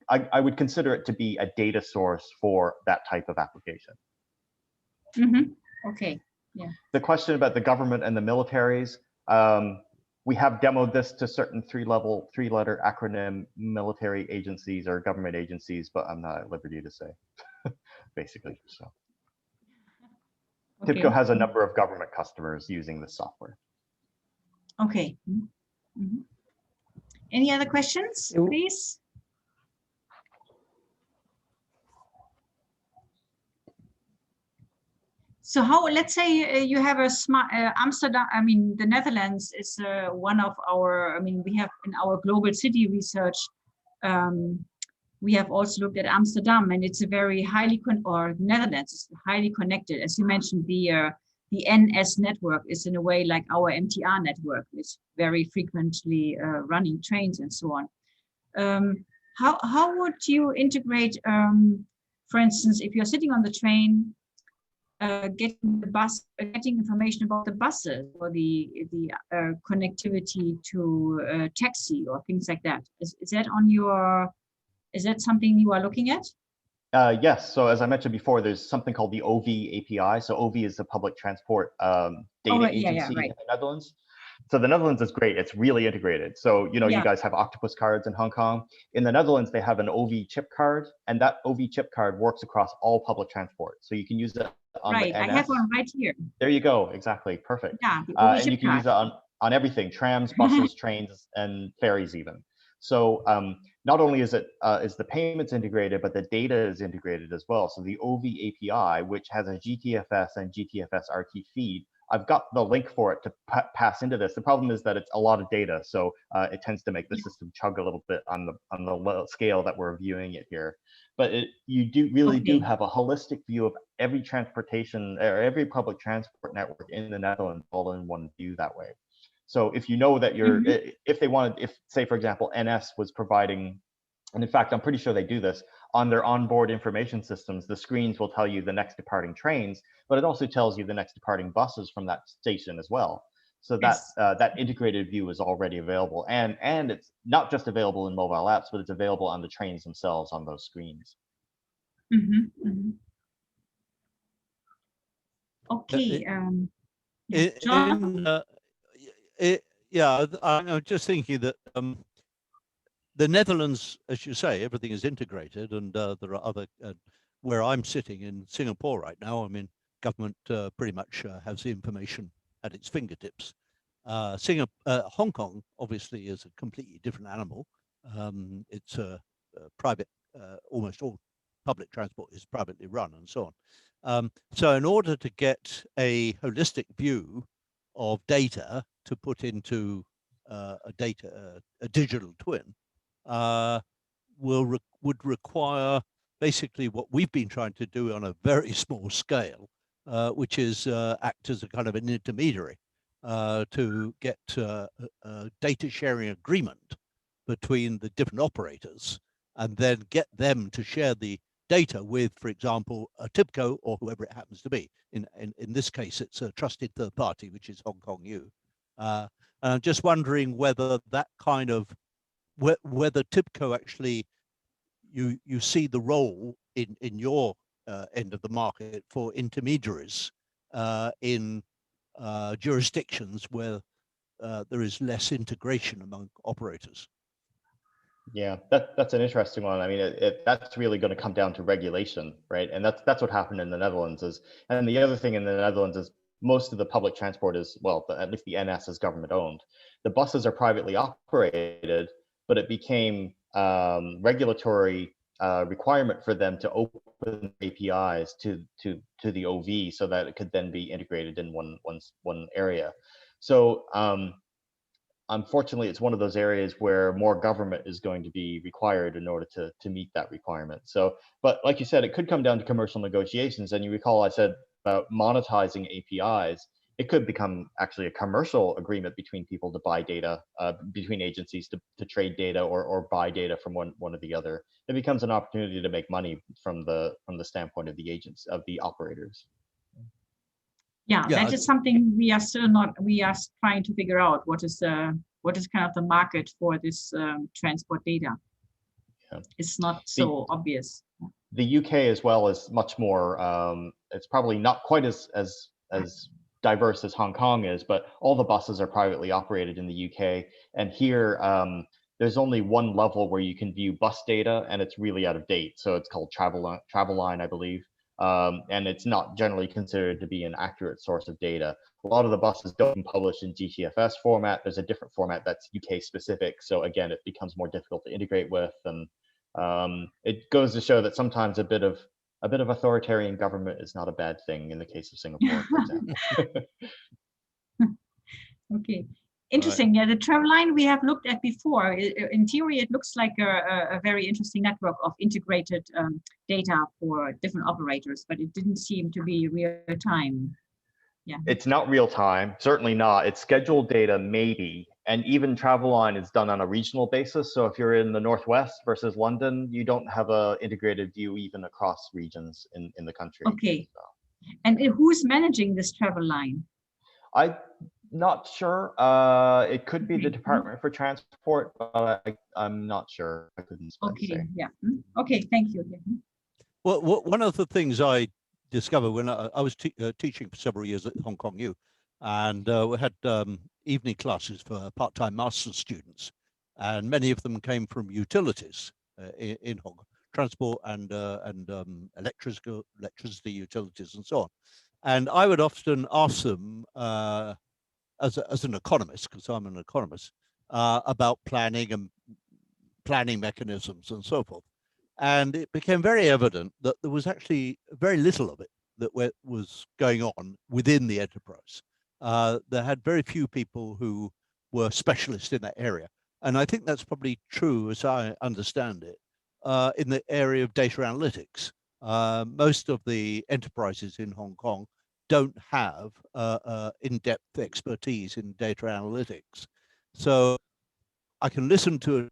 I would consider it to be a data source for that type of application. Okay. Yeah. The question about the government and the militaries, we have demoed this to certain three-letter acronym military agencies or government agencies, but I'm not at liberty to say, basically. So, TIBCO has a number of government customers using this software. Okay. Any other questions, please? So how, let's say you have a smart Amsterdam, I mean, the Netherlands is one of our, I mean, we have in our global city research, we have also looked at Amsterdam, and it's a very highly, Netherlands is highly connected. As you mentioned, the NS network is in a way like our MTR network, is very frequently running trains and so on. How would you integrate, for instance, if you're sitting on the train, getting information about the buses or the connectivity to taxi or things like that? Is that on your? Is that something you are looking at? Yes. So as I mentioned before, there's something called the OV API. So OV is the public transport data agency in the Netherlands. So the Netherlands is great. It's really integrated. So, you guys have octopus cards in Hong Kong. In the Netherlands, they have an OV chip card, and that OV chip card works across all public transport. So you can use it on the NS. I have one right here. There you go. Exactly. Perfect. Yeah, and you can use it on everything, trams, buses, trains, and ferries even. So not only is the payments integrated, but the data is integrated as well. So the OV API, which has a GTFS and GTFS RT feed, I've got the link for it to pass into this. The problem is that it's a lot of data, so it tends to make the system chug a little bit on the scale that we're viewing it here. But you do have a holistic view of every transportation or every public transport network in the Netherlands all in one view that way. So if you know that you're, if say for example NS was providing, and in fact I'm pretty sure they do this on their onboard information systems, the screens will tell you the next departing trains, but it also tells you the next departing buses from that station as well. So that integrated view is already available, and it's not just available in mobile apps, but it's available on the trains themselves on those screens. Okay. John? Yeah, I'm just thinking that the Netherlands, as you say, everything is integrated, and there are other. Where I'm sitting in Singapore right now, I mean, government pretty much has the information at its fingertips. Hong Kong obviously is a completely different animal. It's a private, almost all public transport is privately run, and so on. So in order to get a holistic view of data to put into a digital twin, would require basically what we've been trying to do on a very small scale, which is act as a kind of an intermediary to get a data sharing agreement between the different operators, and then get them to share the data with, for example, a TIBCO or whoever it happens to be. In this case, it's a trusted third party, which is Hong Kong U. And I'm just wondering whether that kind of, whether TIBCO actually, you see the role in your end of the market for intermediaries in jurisdictions where there is less integration among operators. Yeah, that's an interesting one. I mean, that's really going to come down to regulation, right? And that's what happened in the Netherlands is, and the other thing in the Netherlands is most of the public transport is, well, at least the NS is government owned. The buses are privately operated, but it became regulatory requirement for them to open APIs to the OV so that it could then be integrated in one area. So unfortunately, it's one of those areas where more government is going to be required in order to meet that requirement. So, but like you said, it could come down to commercial negotiations. And you recall I said about monetizing APIs. It could become actually a commercial agreement between people to buy data, between agencies to trade data or buy data from one or the other. It becomes an opportunity to make money from the standpoint of the agents, of the operators. Yeah, that is something we are still not. We are trying to figure out what is kind of the market for this transport data. Yeah. It's not so obvious. The UK as well is much more. It's probably not quite as diverse as Hong Kong is, but all the buses are privately operated in the UK. And here, there's only one level where you can view bus data, and it's really out of date. So it's called Travelline, I believe. And it's not generally considered to be an accurate source of data. A lot of the buses don't publish in GTFS format. There's a different format that's UK specific. So again, it becomes more difficult to integrate with. And it goes to show that sometimes a bit of authoritarian government is not a bad thing in the case of Singapore, for example. Okay. Interesting. Yeah, the Travelline we have looked at before. In theory, it looks like a very interesting network of integrated data for different operators, but it didn't seem to be real time. Yeah. It's not real time, certainly not. It's scheduled data, maybe. And even Travelline is done on a regional basis. So if you're in the Northwest versus London, you don't have an integrated view even across regions in the country. Okay. So. And who's managing this Travelline? I'm not sure. It could be the Department for Transport, but I'm not sure. I couldn't say. Yeah. Okay, thank you. Well, one of the things I discovered when I was teaching for several years at Hong Kong U, and we had evening classes for part-time master's students, and many of them came from utilities in Hong Kong, transport and electricity utilities and so on. And I would often ask them, as an economist, because I'm an economist, about planning mechanisms and so forth. And it became very evident that there was actually very little of it that was going on within the enterprise. There had very few people who were specialists in that area. And I think that's probably true, as I understand it, in the area of data analytics. Most of the enterprises in Hong Kong don't have in-depth expertise in data analytics. So I can listen to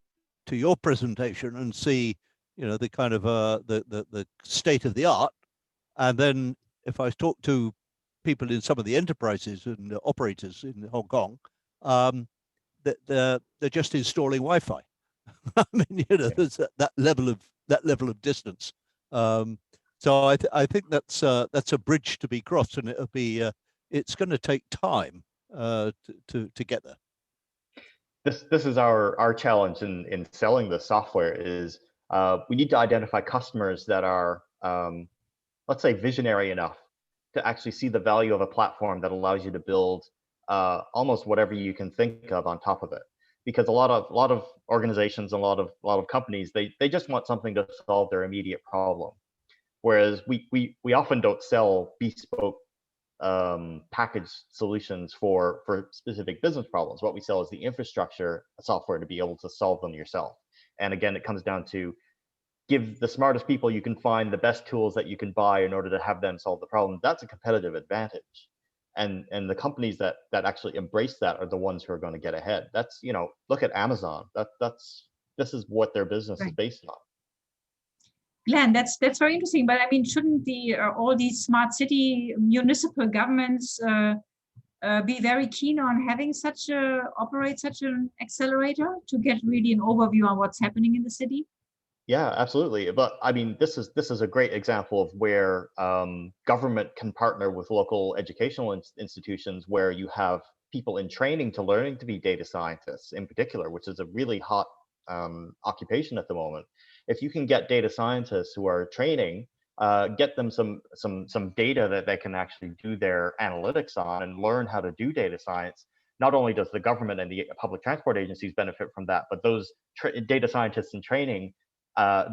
your presentation and see, the kind of the state of the art, and then if I talk to people in some of the enterprises and the operators in Hong Kong, they're just installing Wi-Fi. I mean, there's that level of distance. So I think that's a bridge to be crossed, and it's going to take time to get there. This is our challenge in selling the software is we need to identify customers that are let's say visionary enough to actually see the value of a platform that allows you to build almost whatever you can think of on top of it. Because a lot of organizations, a lot of companies, they just want something to solve their immediate problem. Whereas we often don't sell bespoke packaged solutions for specific business problems. What we sell is the infrastructure software to be able to solve them yourself. And again, it comes down to give the smartest people you can find the best tools that you can buy in order to have them solve the problem. That's a competitive advantage. And the companies that actually embrace that are the ones who are going to get ahead. That's, look at Amazon. This is what their business is based on. Glenn, that's very interesting. But I mean, shouldn't all these smart city municipal governments be very keen on having operate such an accelerator to get really an overview on what's happening in the city? Yeah, absolutely. But I mean, this is a great example of where government can partner with local educational institutions, where you have people in training to learning to be data scientists in particular, which is a really hot occupation at the moment. If you can get data scientists who are training, get them some data that they can actually do their analytics on and learn how to do data science, not only does the government and the public transport agencies benefit from that, but those data scientists in training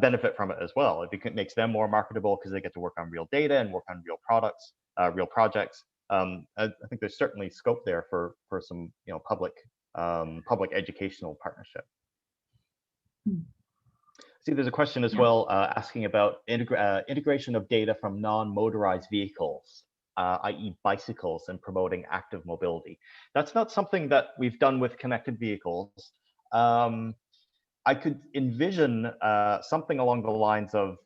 benefit from it as well. It makes them more marketable because they get to work on real data and work on real products, real projects. I think there's certainly scope there for some public educational partnership. See, there's a question as well asking about integration of data from non-motorized vehicles, i.e. bicycles, and promoting active mobility. That's not something that we've done with connected vehicles. I could envision something along the lines of,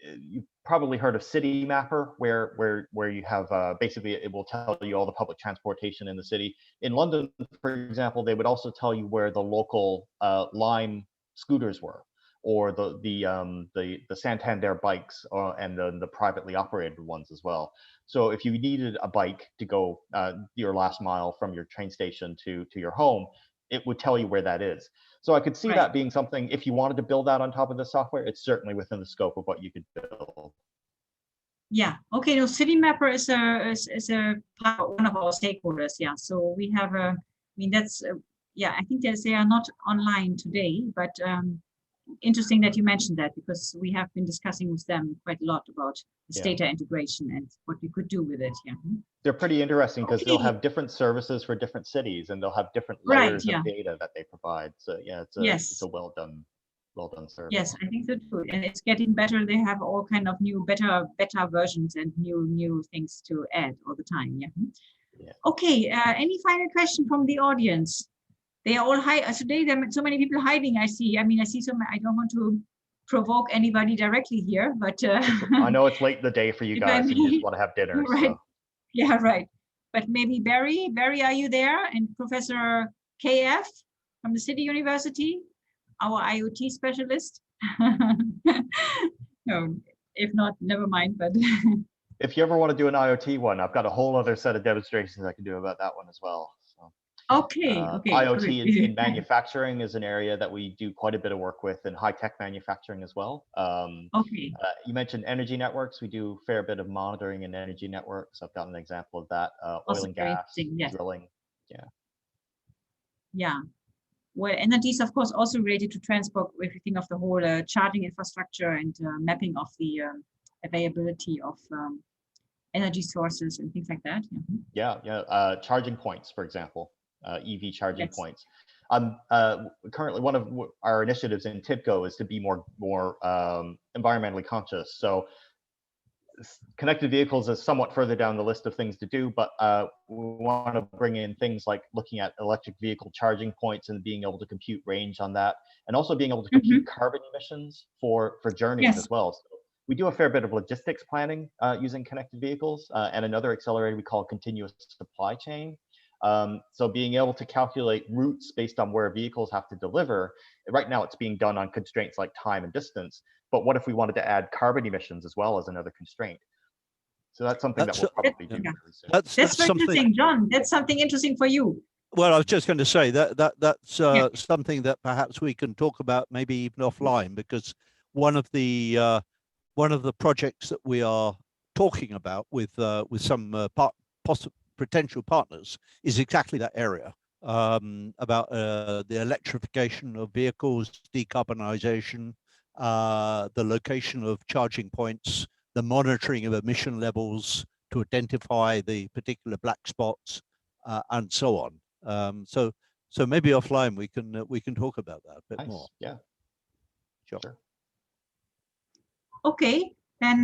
you've probably heard of City Mapper, where you have basically it will tell you all the public transportation in the city. In London, for example, they would also tell you where the local Lime scooters were, or the Santander bikes, and the privately operated ones as well. So if you needed a bike to go your last mile from your train station to your home, it would tell you where that is. So I could see that being something, if you wanted to build that on top of the software, it's certainly within the scope of what you could build. Yeah. Okay. No, City Mapper is one of our stakeholders. Yeah. So we have I mean, that's yeah. I think they are not online today, but interesting that you mentioned that, because we have been discussing with them quite a lot about this data integration and what we could do with it. Yeah. They're pretty interesting because they'll have different services for different cities, and they'll have different layers of data that they provide. So yeah, it's a well done service. Yes, I think so too. And it's getting better. They have all kind of new better versions and new things to add all the time. Yeah. Okay. Any final question from the audience? They are all high today. There are so many people hiding. I see. I mean, I see so many. I don't want to provoke anybody directly here, but I know it's late in the day for you guys, and you just want to have dinner. Right. So. Yeah, right. But maybe Barry, are you there? And Professor KF from the City University, our IoT specialist. No, if not, never mind. But if you ever want to do an IoT one, I've got a whole other set of demonstrations I can do about that one as well. So. Okay. IoT in manufacturing is an area that we do quite a bit of work with, in high-tech manufacturing as well. You mentioned energy networks. We do a fair bit of monitoring in energy networks. I've got an example of that. Oil and gas, drilling. Yeah. Well, energy is of course also related to transport. If you think of the whole charging infrastructure and mapping of the availability of energy sources and things like that. Yeah. Charging points, for example, EV charging Yes. points. Currently, one of our initiatives in TIBCO is to be more environmentally conscious. So connected vehicles is somewhat further down the list of things to do, but we want to bring in things like looking at electric vehicle charging points and being able to compute range on that, and also being able to compute carbon emissions for journeys Yes. as well. So we do a fair bit of logistics planning using connected vehicles, and another accelerator we call continuous supply chain. So being able to calculate routes based on where vehicles have to deliver. Right now it's being done on constraints like time and distance, but what if we wanted to add carbon emissions as well as another constraint? So that's something that we'll probably do very soon. That's very interesting, John. That's something interesting for you. Well, I was just going to say that's something that perhaps we can talk about maybe even offline, because one of the projects that we are talking about with some potential partners is exactly that area, about the electrification of vehicles, decarbonization, the location of charging points, the monitoring of emission levels to identify the particular black spots, and so on. So maybe offline we can talk about that a bit more. Yeah. Sure. Okay, then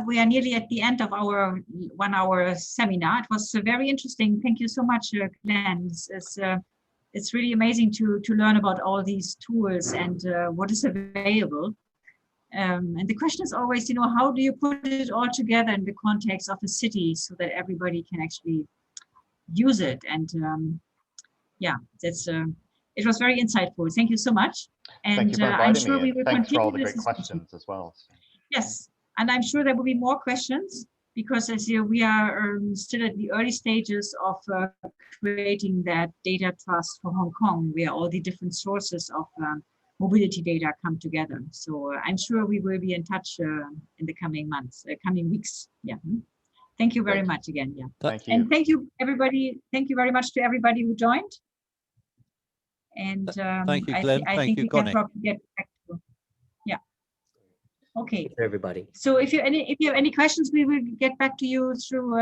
we are nearly at the end of our 1 hour seminar. It was very interesting. Thank you so much, Glenn. It's really amazing to learn about all these tools and what is available. And the question is always, how do you put it all together in the context of a city so that everybody can actually use it? And yeah, that's it was very insightful. Thank you so much. And thank you for inviting I'm sure me. we will Thanks for all continue the great questions as well. Yes, and I'm sure there will be more questions, because as we are still at the early stages of creating that data trust for Hong Kong, where all the different sources of mobility data come together. So I'm sure we will be in touch in the coming months, coming weeks. Yeah. Thank you very much again. Yeah. Thank you. And thank you, everybody. Thank you very much to everybody who joined. And thank you, Glenn. I think we can probably get back to, yeah. Okay. Everybody. So if you have any questions, we will get back to you through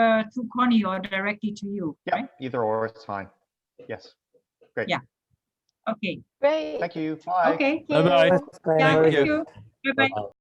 Connie or directly to you. Yeah, right? either or, it's fine. Yes. Great. Yeah. Okay. Great. Thank you. Bye. Okay. Bye-bye. Yeah, Thank thank you. you. Bye-bye. Bye-bye.